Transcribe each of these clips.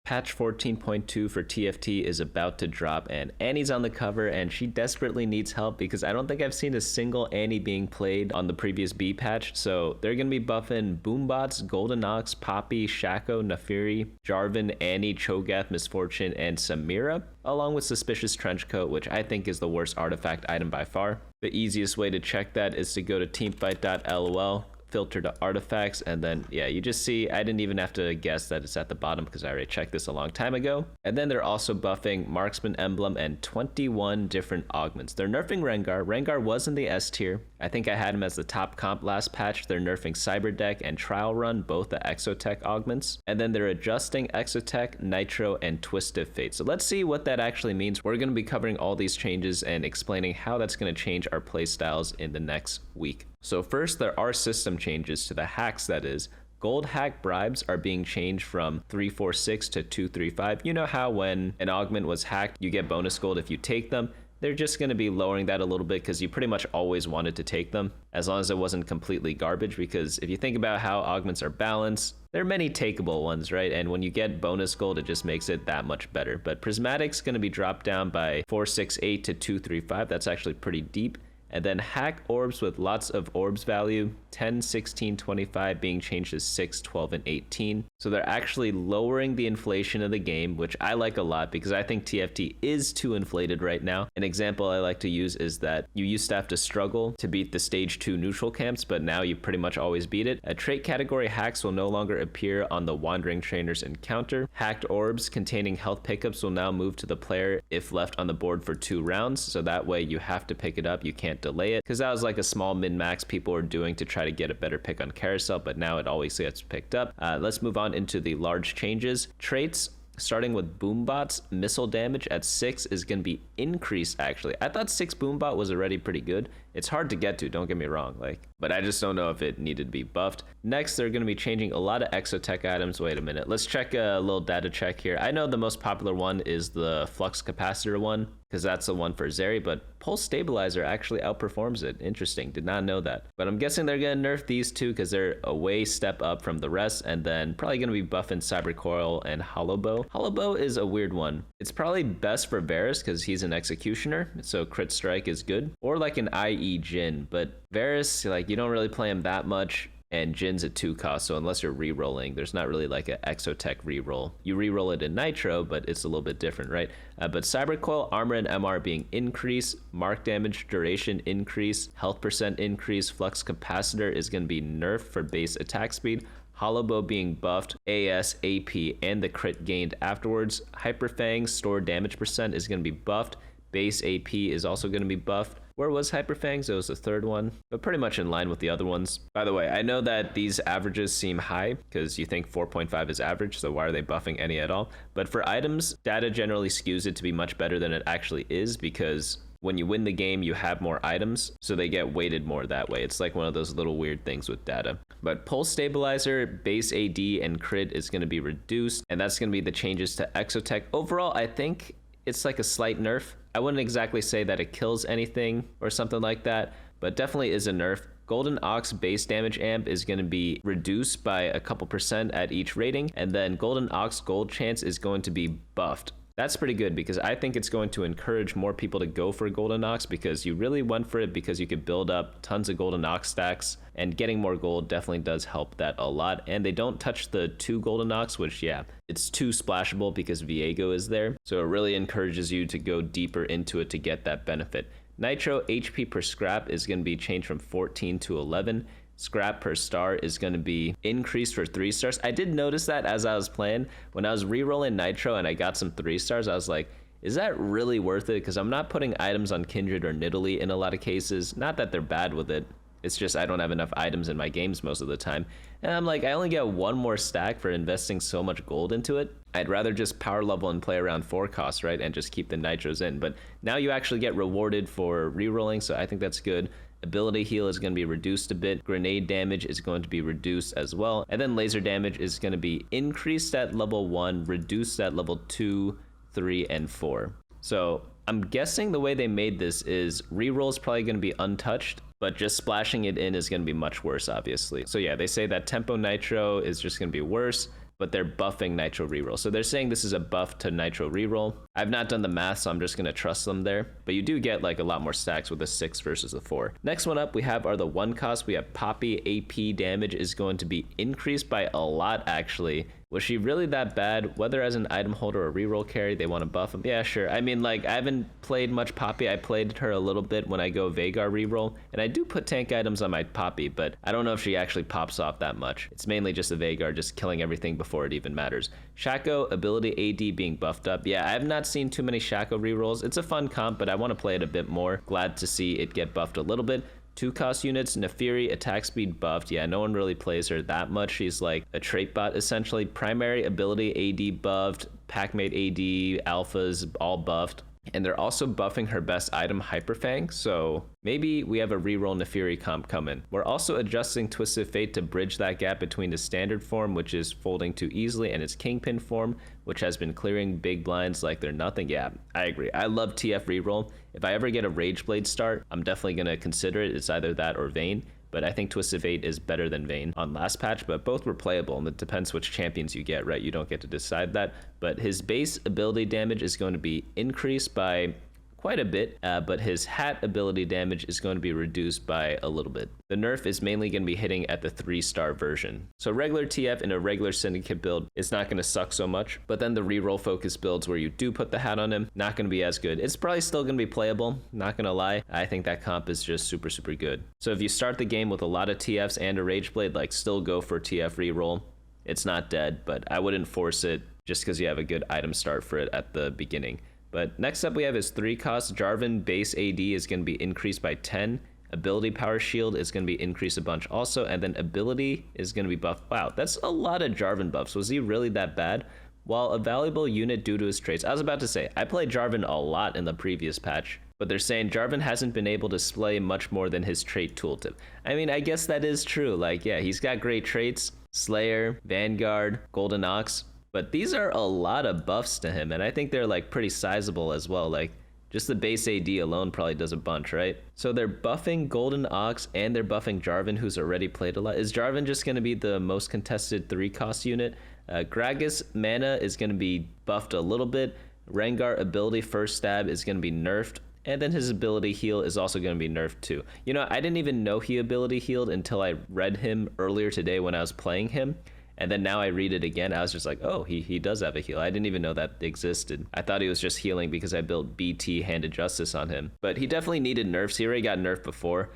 Patch 14.2 for TFT is about to drop, and Annie's on the cover, and she desperately needs help because I don't think I've seen a single Annie being played on the previous B patch. So they're going to be buffing Boombots, Golden Ox, Poppy, Shaco, Nafiri, Jarvan, Annie, Cho'Gath, Misfortune, and Samira, along with Suspicious Trenchcoat, which I think is the worst artifact item by far. The easiest way to check that is to go to teamfight.lol, filter to artifacts, and then yeah, you just see I didn't even have to guess that it's at the bottom because I already checked this a long time ago. And then they're also buffing Marksman Emblem and 21 different augments. They're nerfing Rengar. Rengar was in the S tier. I think I had him as the top comp last patch. They're nerfing Cyberdeck and Trial Run, both the Exotech augments. And then they're adjusting Exotech, Nitro, and Twisted Fate. So let's see what that actually means. We're going to be covering all these changes and explaining how that's going to change our playstyles in the next week. So first, there are system changes to the hacks, that is. Gold hack bribes are being changed from 346 to 235. You know how when an augment was hacked, you get bonus gold if you take them? They're just going to be lowering that a little bit because you pretty much always wanted to take them, as long as it wasn't completely garbage. Because if you think about how augments are balanced, there are many takeable ones, right? And when you get bonus gold, it just makes it that much better. But Prismatic's going to be dropped down by 468 to 235. That's actually pretty deep. And then hack orbs with lots of orbs value, 10, 16, 25 being changed to 6, 12, and 18. So they're actually lowering the inflation of the game, which I like a lot because I think TFT is too inflated right now. An example I like to use is that you used to have to struggle to beat the stage 2 neutral camps, but now you pretty much always beat it. A trait category hacks will no longer appear on the Wandering Trainer's encounter. Hacked orbs containing health pickups will now move to the player if left on the board for 2 rounds. So that way you have to pick it up, you can't delay it, because that was like a small min-max people were doing to try to get a better pick on carousel, but now it always gets picked up. Let's move on into the large changes. Traits, starting with Boombots, missile damage at 6 is going to be increased. Actually, I thought 6 Boombot was already pretty good. It's hard to get to, don't get me wrong, but I just don't know if it needed to be buffed. Next, they're going to be changing a lot of Exotech items. Wait a minute, let's check a little data check here. I know the most popular one is the Flux Capacitor one, because that's the one for Zeri, but Pulse Stabilizer actually outperforms it. Interesting, did not know that. But I'm guessing they're going to nerf these two because they're a way step up from the rest, and then probably going to be buffing Cyber Coil and Hollow Bow. Hollow Bow is a weird one. It's probably best for Varus because he's an Executioner, so crit strike is good, or like an IE Jhin, but Varus, like, you don't really play him that much, and Jin's a 2 cost, so unless you're re-rolling, there's not really like an Exotech re-roll. You re-roll it in Nitro, but it's a little bit different, right? But Cyber Coil, armor and MR being increased, mark damage duration increase, health percent increase, Flux Capacitor is going to be nerfed for base attack speed, Hollow Bow being buffed, AS, AP, and the crit gained afterwards. Hyper Fang's stored damage percent is going to be buffed, base AP is also going to be buffed. Where was Hyper Fangs? It was the third one, but pretty much in line with the other ones. By the way, I know that these averages seem high because you think 4.5 is average, so why are they buffing any at all? But for items, data generally skews it to be much better than it actually is because when you win the game, you have more items, so they get weighted more that way. It's like one of those little weird things with data. But Pulse Stabilizer, base AD, and crit is going to be reduced, and that's going to be the changes to Exotech. Overall, I think it's like a slight nerf. I wouldn't exactly say that it kills anything or something like that, but definitely is a nerf. Golden Ox base damage amp is going to be reduced by a couple percent at each rating, and then Golden Ox gold chance is going to be buffed. That's pretty good because I think it's going to encourage more people to go for Golden Ox because you really went for it because you could build up tons of Golden Ox stacks, and getting more gold definitely does help that a lot. And they don't touch the 2 Golden Ox, which yeah, it's too splashable because Viego is there. So it really encourages you to go deeper into it to get that benefit. Nitro HP per scrap is going to be changed from 14 to 11. Scrap per star is going to be increased for 3 stars. I did notice that as I was playing. When I was re-rolling Nitro and I got some 3 stars, I was like, is that really worth it? Because I'm not putting items on Kindred or Nidalee in a lot of cases. Not that they're bad with it. It's just I don't have enough items in my games most of the time. And I'm like, I only get 1 more stack for investing so much gold into it. I'd rather just power level and play around 4 costs, right? And just keep the Nitros in. But now you actually get rewarded for re-rolling, so I think that's good. Ability heal is going to be reduced a bit. Grenade damage is going to be reduced as well. And then laser damage is going to be increased at level 1, reduced at level 2, 3, and 4. So I'm guessing the way they made this is reroll is probably going to be untouched, but just splashing it in is going to be much worse, obviously. So yeah, they say that Tempo Nitro is just going to be worse. but they're buffing Nitro reroll. So they're saying this is a buff to Nitro reroll. I've not done the math, so I'm just gonna trust them there. But you do get like a lot more stacks with a 6 versus a 4. Next one up we have are the 1 cost. We have Poppy. AP damage is going to be increased by a lot actually. Was she really that bad? Whether as an item holder or reroll carry, they want to buff him. Yeah, sure. I mean, like, I haven't played much Poppy. I played her a little bit when I go Veigar reroll, and I do put tank items on my Poppy, but I don't know if she actually pops off that much. It's mainly just a Veigar just killing everything before it even matters. Shaco, ability AD being buffed up. Yeah, I have not seen too many Shaco rerolls. It's a fun comp, but I want to play it a bit more. Glad to see it get buffed a little bit. 2 cost units, Nefiri, attack speed buffed. Yeah, no one really plays her that much. She's like a trait bot essentially. Primary ability AD buffed, packmate AD, alphas all buffed. And they're also buffing her best item, Hyperfang, so maybe we have a reroll Nefiri comp coming. We're also adjusting Twisted Fate to bridge that gap between the standard form, which is folding too easily, and its Kingpin form, which has been clearing big blinds like they're nothing. Yeah, I agree. I love TF reroll. If I ever get a Rageblade start, I'm definitely going to consider it. It's either that or Vayne. But I think Twisted Fate is better than Vayne on last patch, but both were playable, and it depends which champions you get, right? You don't get to decide that. But his base ability damage is going to be increased by quite a bit, but his hat ability damage is going to be reduced by a little bit. The nerf is mainly going to be hitting at the 3-star version. So regular TF in a regular Syndicate build is not going to suck so much, but then the reroll focus builds where you do put the hat on him, not going to be as good. It's probably still going to be playable, not going to lie. I think that comp is just super, super good. So if you start the game with a lot of TFs and a Rageblade, like still go for TF reroll. It's not dead, but I wouldn't force it just because you have a good item start for it at the beginning. But next up we have his 3 cost. Jarvan base AD is going to be increased by 10. Ability power shield is going to be increased a bunch also. And then ability is going to be buffed. Wow, that's a lot of Jarvan buffs. Was he really that bad? While a valuable unit due to his traits. I was about to say, I played Jarvan a lot in the previous patch. But they're saying Jarvan hasn't been able to display much more than his trait tooltip. I mean, I guess that is true. Like, yeah, he's got great traits. Slayer, Vanguard, Golden Ox. But these are a lot of buffs to him, and I think they're like pretty sizable as well. Like just the base AD alone probably does a bunch, right? So they're buffing Golden Ox and they're buffing Jarvan, who's already played a lot. Is Jarvan just going to be the most contested 3 cost unit? Gragas mana is going to be buffed a little bit. Rengar ability first stab is going to be nerfed. And then his ability heal is also going to be nerfed too. You know, I didn't even know he ability healed until I read him earlier today when I was playing him. And then now I read it again, I was just like, oh, he does have a heal. I didn't even know that existed. I thought he was just healing because I built BT Hand of Justice on him. But he definitely needed nerfs. He already got nerfed before.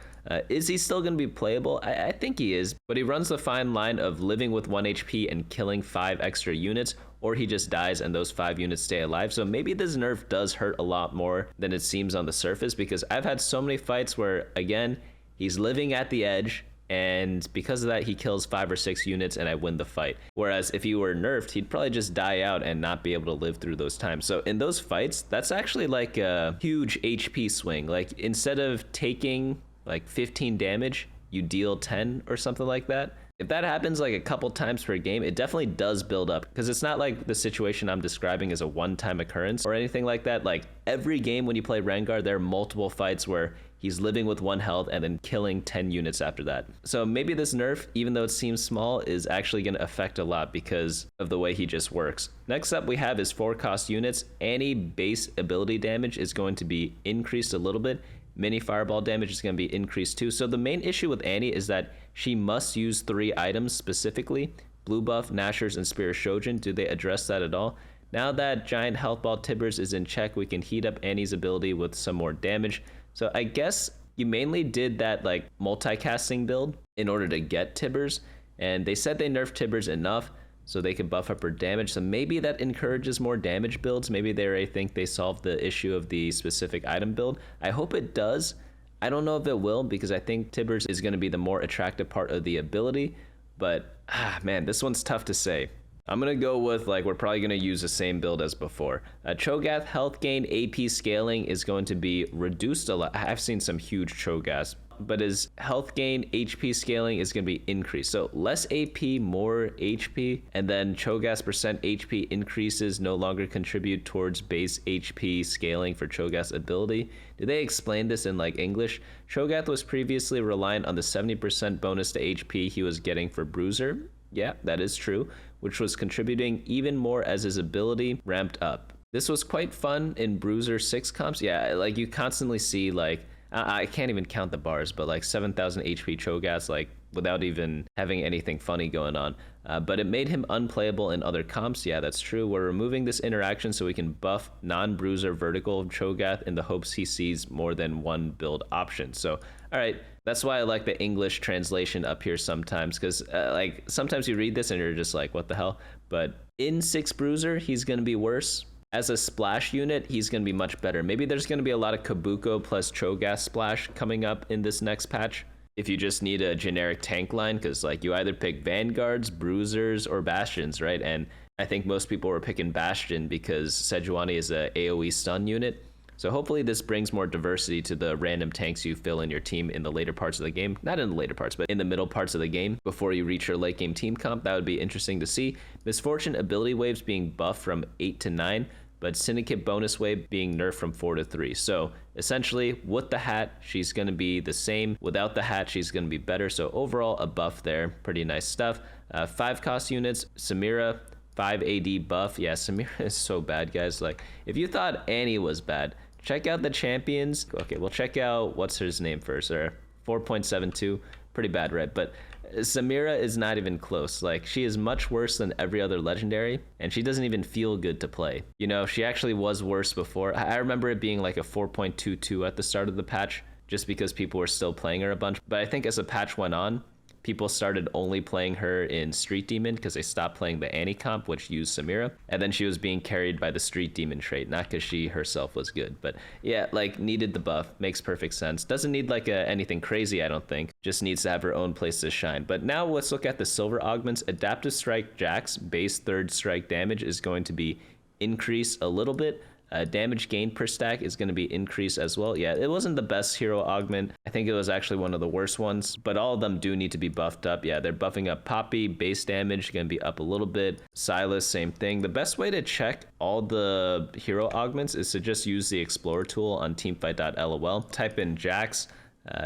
Is he still going to be playable? I think he is. But he runs the fine line of living with 1 HP and killing 5 extra units, or he just dies and those 5 units stay alive. So maybe this nerf does hurt a lot more than it seems on the surface, because I've had so many fights where, again, he's living at the edge, and because of that he kills 5 or 6 units and I win the fight. Whereas if he were nerfed, he'd probably just die out and not be able to live through those times. So in those fights, that's actually like a huge HP swing. Like instead of taking like 15 damage, you deal 10 or something like that. If that happens like a couple times per game, it definitely does build up, because it's not like the situation I'm describing is a one-time occurrence or anything like that. Like every game when you play Rengar, there are multiple fights where he's living with 1 health and then killing 10 units after that. So maybe this nerf, even though it seems small, is actually going to affect a lot because of the way he just works. Next up we have his 4 cost units. Any base ability damage is going to be increased a little bit. Mini fireball damage is going to be increased too. So the main issue with Annie is that she must use 3 items specifically. Blue buff, Nashor's, and Spirit Shojin. Do they address that at all? Now that Giant Health Ball Tibbers is in check, we can heat up Annie's ability with some more damage. So I guess you mainly did that like multicasting build in order to get Tibbers, and they said they nerfed Tibbers enough so they could buff up her damage. So maybe that encourages more damage builds. Maybe they already think they solved the issue of the specific item build. I hope it does. I don't know if it will, because I think Tibbers is going to be the more attractive part of the ability. But man, this one's tough to say. I'm going to go with, like, we're probably going to use the same build as before. Cho'Gath health gain AP scaling is going to be reduced a lot. I've seen some huge Cho'Gaths, but his health gain HP scaling is going to be increased. So less AP, more HP, and then Cho'Gath's percent HP increases no longer contribute towards base HP scaling for Cho'Gath's ability. Did they explain this in like English? Cho'Gath was previously reliant on the 70% bonus to HP he was getting for Bruiser. Yeah, that is true. which was contributing even more as his ability ramped up. This was quite fun in Bruiser 6 comps. Yeah, like you constantly see like, I can't even count the bars, but like 7,000 HP Cho'Gath, like without even having anything funny going on. But it made him unplayable in other comps. Yeah, that's true. We're removing this interaction so we can buff non-bruiser vertical Cho'Gath in the hopes he sees more than one build option. So, all right, that's why I like the English translation up here sometimes, because like sometimes you read this and you're just like, what the hell? But in 6 bruiser, he's going to be worse. As a splash unit, he's going to be much better. Maybe there's going to be a lot of Kabuko plus Cho'Gath splash coming up in this next patch. If you just need a generic tank line, because like you either pick Vanguards, Bruisers, or Bastions, right? And I think most people were picking Bastion because Sejuani is a AoE stun unit. So hopefully this brings more diversity to the random tanks you fill in your team in the later parts of the game. Not in the later parts, but in the middle parts of the game before you reach your late game team comp. That would be interesting to see. Misfortune ability waves being buffed from 8 to 9, but Syndicate bonus wave being nerfed from 4 to 3. So essentially, with the hat, she's going to be the same. Without the hat, she's going to be better. So overall, a buff there. Pretty nice stuff. 5 cost units, Samira, 5 AD buff. Yeah, Samira is so bad, guys. Like, if you thought Annie was bad, check out the champions. Okay, we'll check out, what's his name first? Or 4.72. Pretty bad, right? But Samira is not even close. Like, she is much worse than every other legendary, and she doesn't even feel good to play. You know, she actually was worse before. I remember it being like a 4.22 at the start of the patch, just because people were still playing her a bunch. But I think as the patch went on, people started only playing her in Street Demon because they stopped playing the Annie comp, which used Samira. And then she was being carried by the Street Demon trait, not because she herself was good. But yeah, like, needed the buff. Makes perfect sense. Doesn't need like anything crazy, I don't think. Just needs to have her own place to shine. But now let's look at the silver augments. Adaptive Strike Jax base 3rd strike damage is going to be increased a little bit. Damage gain per stack is going to be increased as well. Yeah, it wasn't the best hero augment. I think it was actually one of the worst ones, but all of them do need to be buffed up. Yeah, they're buffing up Poppy. Base damage going to be up a little bit. Silas, same thing. The best way to check all the hero augments is to just use the Explorer tool on teamfight.lol. Type in Jax.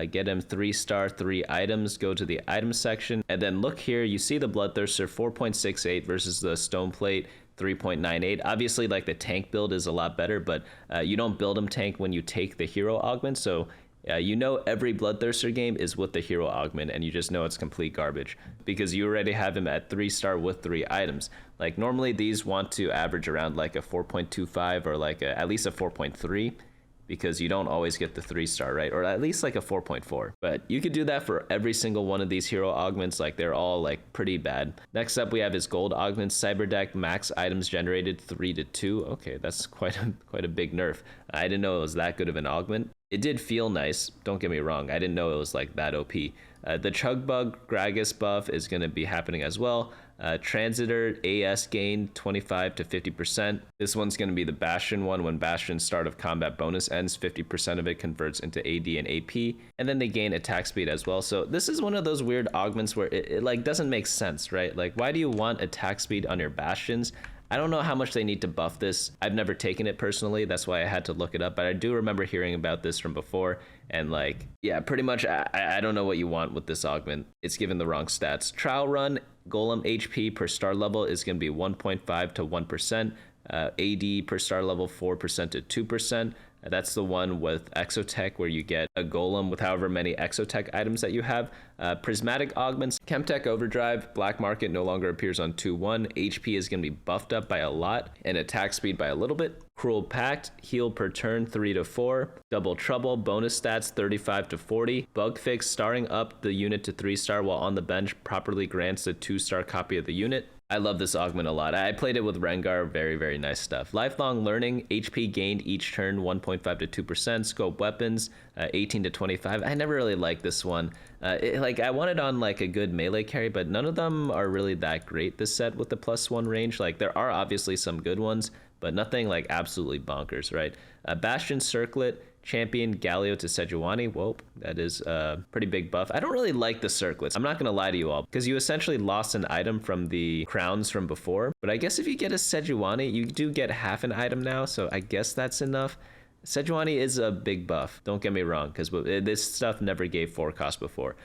Get him 3-star, 3 items, go to the item section, and then look here. You see the Bloodthirster 4.68 versus the Stoneplate 3.98. Obviously, like, the tank build is a lot better, but you don't build him tank when you take the hero augment. So you know every Bloodthirster game is with the hero augment, and you just know it's complete garbage because you already have him at 3-star with 3 items. Like, normally these want to average around like a 4.25 or like at least a 4.3. because you don't always get the 3-star, right? Or at least like a 4.4. But you could do that for every single one of these hero augments. Like, they're all like pretty bad. Next up, we have his gold augments. Cyberdeck max items generated 3 to 2. Okay, that's quite a big nerf. I didn't know it was that good of an augment. It did feel nice, don't get me wrong. I didn't know it was like that OP. The Chugbug Gragas buff is going to be happening as well. Transitor AS gain 25 to 50%. This one's going to be the Bastion one. When Bastion's start of combat bonus ends, 50% of it converts into AD and AP. And then they gain attack speed as well. So this is one of those weird augments where it like doesn't make sense, right? Like, why do you want attack speed on your Bastions? I don't know how much they need to buff this. I've never taken it personally. That's why I had to look it up. But I do remember hearing about this from before. And like, yeah, pretty much I don't know what you want with this augment. It's given the wrong stats. Trial Run, Golem HP per star level is going to be 1.5 to 1%. AD per star level 4% to 2%. That's the one with Exotech where you get a golem with however many Exotech items that you have. Prismatic augments, Chemtech Overdrive, Black Market no longer appears on 2-1. HP is going to be buffed up by a lot and attack speed by a little bit. Cruel Pact, heal per turn 3 to 4. Double Trouble, bonus stats 35 to 40. Bug Fix, starring up the unit to 3-star while on the bench properly grants a 2-star copy of the unit. I love this augment a lot. I played it with Rengar. Very, very nice stuff. Lifelong Learning, HP gained each turn 1.5 to 2%. Scope Weapons, 18 to 25. I never really liked this one. I wanted on like a good melee carry, but none of them are really that great this set with the +1 range. Like, there are obviously some good ones, but nothing like absolutely bonkers, right? Bastion Circlet, Champion Galio to Sejuani. Whoa, that is a pretty big buff. I don't really like the circlets. I'm not going to lie to you all, because you essentially lost an item from the crowns from before. But I guess if you get a Sejuani, you do get half an item now, so I guess that's enough. Sejuani is a big buff, don't get me wrong, because this stuff never gave 4 cost before.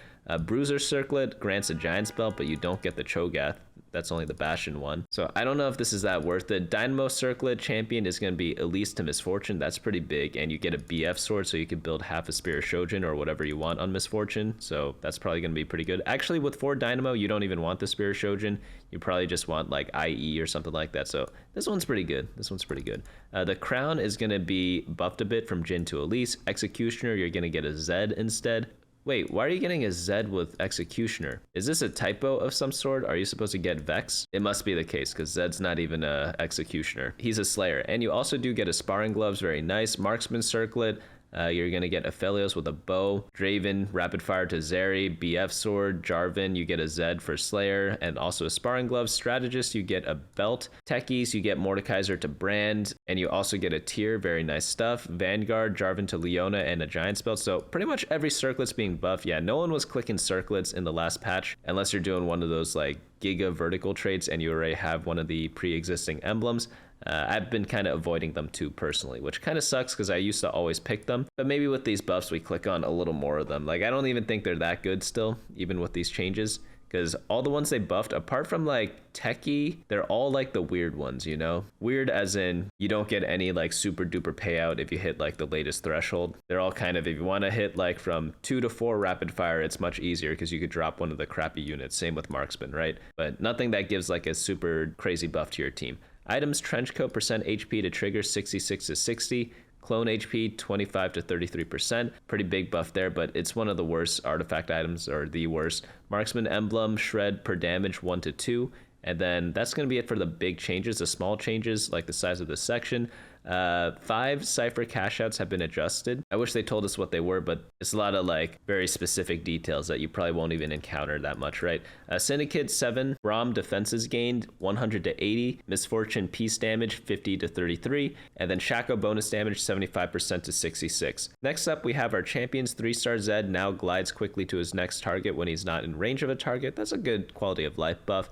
Bruiser Circlet grants a Giant's Belt, but you don't get the Cho'Gath. that's only the Bastion one. So I don't know if this is that worth it. Dynamo Circlet champion is going to be Elise to Misfortune. That's pretty big, and you get a BF sword, so you can build half a Spear of Shojin or whatever you want on Misfortune. So that's probably going to be pretty good. Actually, with 4 Dynamo, you don't even want the Spear of Shojin. You probably just want like IE or something like that. So this one's pretty good. This one's pretty good. The crown is going to be buffed a bit from Jhin to Elise. Executioner, you're going to get a Zed instead. Wait, why are you getting a Zed with Executioner? Is this a typo of some sort? Are you supposed to get Vex? It must be the case, because Zed's not even a Executioner. He's a Slayer. And you also do get a Sparring Gloves, very nice. Marksman Circlet. You're going to get Aphelios with a bow, Draven, Rapid Fire to Zeri, BF Sword, Jarvan, you get a Zed for Slayer, and also a Sparring Glove. Strategist, you get a belt. Techies, you get Mordekaiser to Brand, and you also get a tier, very nice stuff. Vanguard, Jarvan to Leona, and a Giant's Belt. So pretty much every circlet's being buffed. Yeah, no one was clicking circlets in the last patch, unless you're doing one of those like Giga vertical traits and you already have one of the pre-existing emblems. I've been kind of avoiding them too personally, which kind of sucks because I used to always pick them. But maybe with these buffs, we click on a little more of them. Like, I don't even think they're that good still, even with these changes. Because all the ones they buffed, apart from like Techie, they're all like the weird ones, you know? Weird as in you don't get any like super duper payout if you hit like the latest threshold. They're all kind of, if you want to hit like from 2 to 4 rapid fire, it's much easier because you could drop one of the crappy units. Same with Marksman, right? But nothing that gives like a super crazy buff to your team. Items, Trenchcoat, percent HP to trigger 66 to 60. Clone HP 25 to 33%. Pretty big buff there, but it's one of the worst artifact items, or the worst. Marksman Emblem, Shred per damage 1 to 2. And then that's going to be it for the big changes. The small changes, like the size of the section. 5 Cypher cash outs have been adjusted. I wish they told us what they were, but it's a lot of like very specific details that you probably won't even encounter that much, right? Syndicate 7, Braum defenses gained 100 to 80, Misfortune peace damage 50 to 33, and then Shaco bonus damage 75% to 66. Next up, we have our champions. 3-star Zed now glides quickly to his next target when he's not in range of a target. That's a good quality of life buff.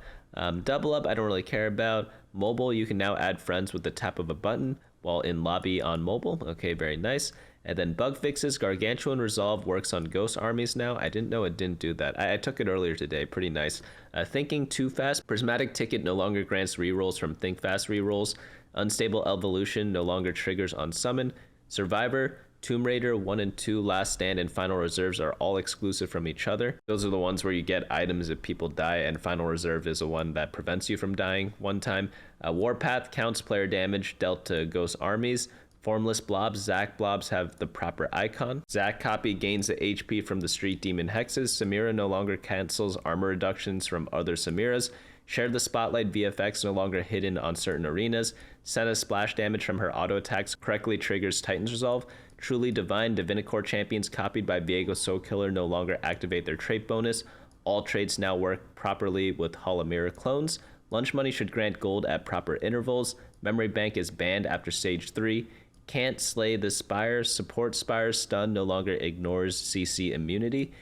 Double up, I don't really care about. Mobile, you can now add friends with the tap of a button while in lobby on mobile. Okay, very nice. And then bug fixes, Gargantuan Resolve works on ghost armies now. I didn't know it didn't do that. I took it earlier today, pretty nice. Thinking too fast, Prismatic Ticket no longer grants rerolls from Think Fast rerolls. Unstable Evolution no longer triggers on summon. Survivor, Tomb Raider 1 and 2, Last Stand, and Final Reserves are all exclusive from each other. Those are the ones where you get items if people die, and Final Reserve is the one that prevents you from dying one time. Warpath counts player damage dealt to ghost armies. Formless Blobs, Zac Blobs have the proper icon. Zac Copy gains the HP from the Street Demon Hexes. Samira no longer cancels armor reductions from other Samiras. Share the Spotlight VFX no longer hidden on certain arenas. Senna's splash damage from her auto attacks correctly triggers Titan's Resolve. Truly Divine Divinicore champions copied by Viego Soul Killer no longer activate their trait bonus. All traits now work properly with Halamira clones. Lunch Money should grant gold at proper intervals. Memory Bank is banned after stage 3. Can't Slay the Spire. Support Spire's stun no longer ignores CC immunity.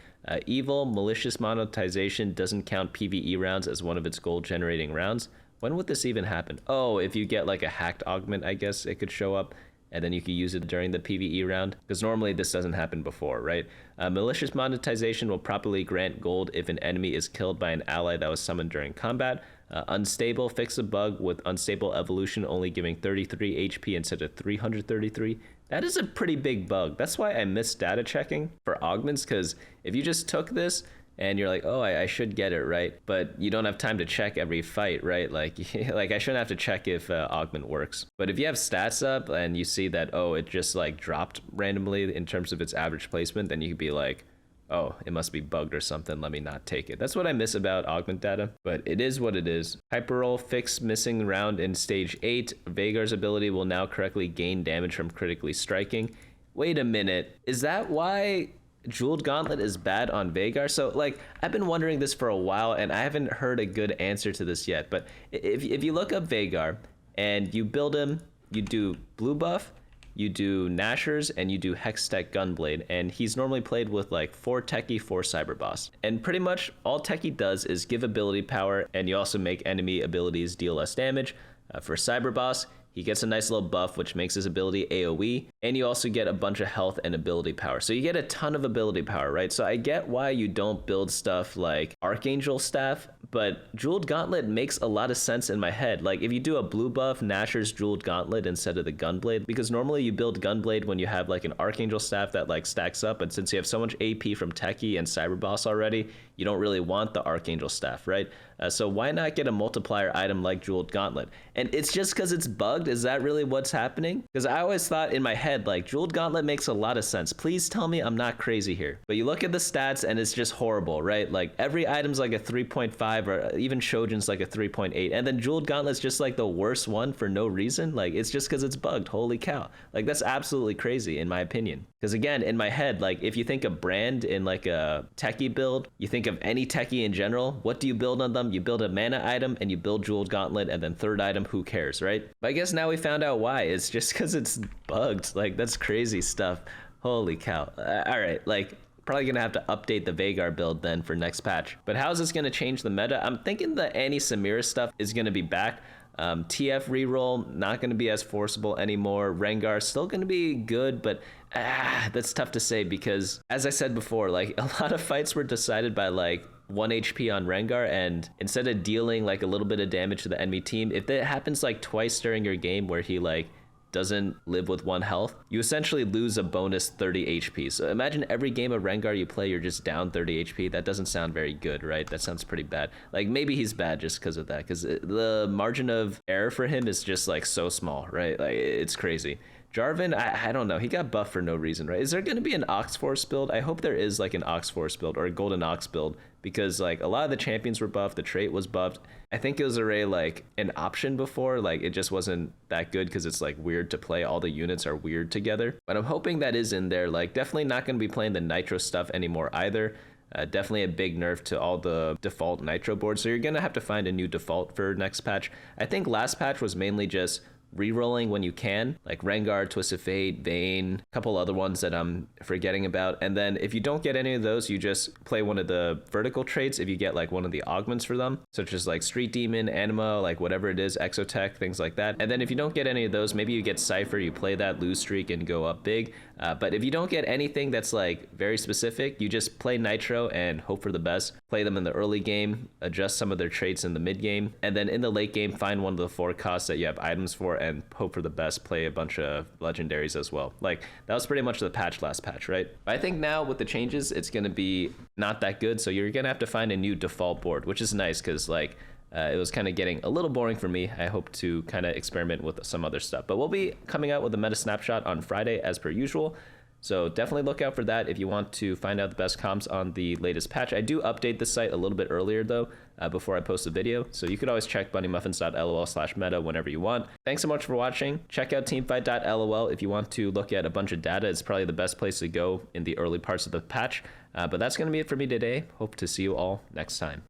Evil Malicious Monetization doesn't count PvE rounds as one of its gold generating rounds. When would this even happen? Oh, if you get like a hacked augment, I guess it could show up, and then you could use it during the PvE round, because normally this doesn't happen before, right? Malicious Monetization will properly grant gold if an enemy is killed by an ally that was summoned during combat. Unstable, fix a bug with Unstable Evolution only giving 33 HP instead of 333. That is a pretty big bug. That's why I miss data checking for augments, because if you just took this and you're like, oh, I should get it, right? But you don't have time to check every fight, right? Like, like I shouldn't have to check if augment works. But if you have stats up and you see that, oh, it just like dropped randomly in terms of its average placement, then you could be like, oh, it must be bugged or something, let me not take it. That's what I miss about augment data, but it is what it is. Hyperroll, fix missing round in stage 8. Veigar's ability will now correctly gain damage from critically striking. Wait a minute, is that why Jeweled Gauntlet is bad on Veigar? So like, I've been wondering this for a while and I haven't heard a good answer to this yet, but if you look up Veigar and you build him, you do blue buff, you do Nashers, and you do Hextech Gunblade, and he's normally played with like 4 Techie, 4 Cyber Boss. And pretty much all Techie does is give ability power, and you also make enemy abilities deal less damage. For Cyber Boss, He gets a nice little buff, which makes his ability AoE, and you also get a bunch of health and ability power. So you get a ton of ability power, right? So I get why you don't build stuff like Archangel Staff, but Jeweled Gauntlet makes a lot of sense in my head. Like if you do a blue buff Nashor's Jeweled Gauntlet instead of the Gunblade, because normally you build Gunblade when you have like an Archangel Staff that like stacks up, but since you have so much AP from Techie and Cyberboss already, you don't really want the Archangel Staff, right? So why not get a multiplier item like Jeweled Gauntlet? And it's just because it's bugged? Is that really what's happening? Because I always thought in my head, like, Jeweled Gauntlet makes a lot of sense. Please tell me I'm not crazy here. But you look at the stats and it's just horrible, right? Like, every item's like a 3.5 or even Shojin's like a 3.8. And then Jeweled Gauntlet's just like the worst one for no reason. Like, it's just because it's bugged. Holy cow. Like, that's absolutely crazy in my opinion. Because again, in my head, like, if you think of brand in like a Techie build, you think of any Techie in general, what do you build on them? You build a mana item and you build Jeweled Gauntlet, and then third item, who cares, right? But I guess now we found out why. It's just because it's bugged. Like, that's crazy stuff. Holy cow. All right, like, probably gonna have to update the Veigar build then for next patch. But how is this gonna change the meta? I'm thinking the Annie Samira stuff is gonna be back. TF reroll, not going to be as forcible anymore. Rengar, still going to be good, but that's tough to say because, as I said before, like, a lot of fights were decided by, like, 1 HP on Rengar, and instead of dealing, like, a little bit of damage to the enemy team, if that happens, like, twice during your game where he, like, doesn't live with 1 health, you essentially lose a bonus 30 HP. So imagine every game of Rengar you play, you're just down 30 HP. That doesn't sound very good, right? That sounds pretty bad. Like, maybe he's bad just because of that, because the margin of error for him is just like so small, right? Like, it's crazy. Jarvan, I don't know. He got buffed for no reason, right? Is there going to be an Ox Force build? I hope there is like an Ox Force build or a Golden Ox build, because like a lot of the champions were buffed, the trait was buffed. I think it was already like an option before, like it just wasn't that good because it's like weird to play. All the units are weird together, but I'm hoping that is in there. Like, definitely not going to be playing the Nitro stuff anymore either. Definitely a big nerf to all the default Nitro boards. So you're going to have to find a new default for next patch. I think last patch was mainly just rerolling when you can, like Rengar, Twisted Fate, Vayne, a couple other ones that I'm forgetting about. And then if you don't get any of those, you just play one of the vertical traits if you get like one of the augments for them, such as like Street Demon, Anima, like whatever it is, Exotech, things like that. And then if you don't get any of those, maybe you get Cypher, you play that, lose streak, and go up big. But if you don't get anything that's like very specific, you just play Nitro and hope for the best. Play them in the early game, adjust some of their traits in the mid game, and then in the late game, find one of the 4 costs that you have items for and hope for the best. Play a bunch of legendaries as well. Like, that was pretty much the patch last patch, right? I think now with the changes, it's going to be not that good. So you're going to have to find a new default board, which is nice because like it was kind of getting a little boring for me. I hope to kind of experiment with some other stuff, but we'll be coming out with a meta snapshot on Friday as per usual. So definitely look out for that if you want to find out the best comps on the latest patch. I do update the site a little bit earlier though, before I post the video. So you could always check bunnymuffins.lol/meta whenever you want. Thanks so much for watching. Check out teamfight.lol if you want to look at a bunch of data. It's probably the best place to go in the early parts of the patch. But that's going to be it for me today. Hope to see you all next time.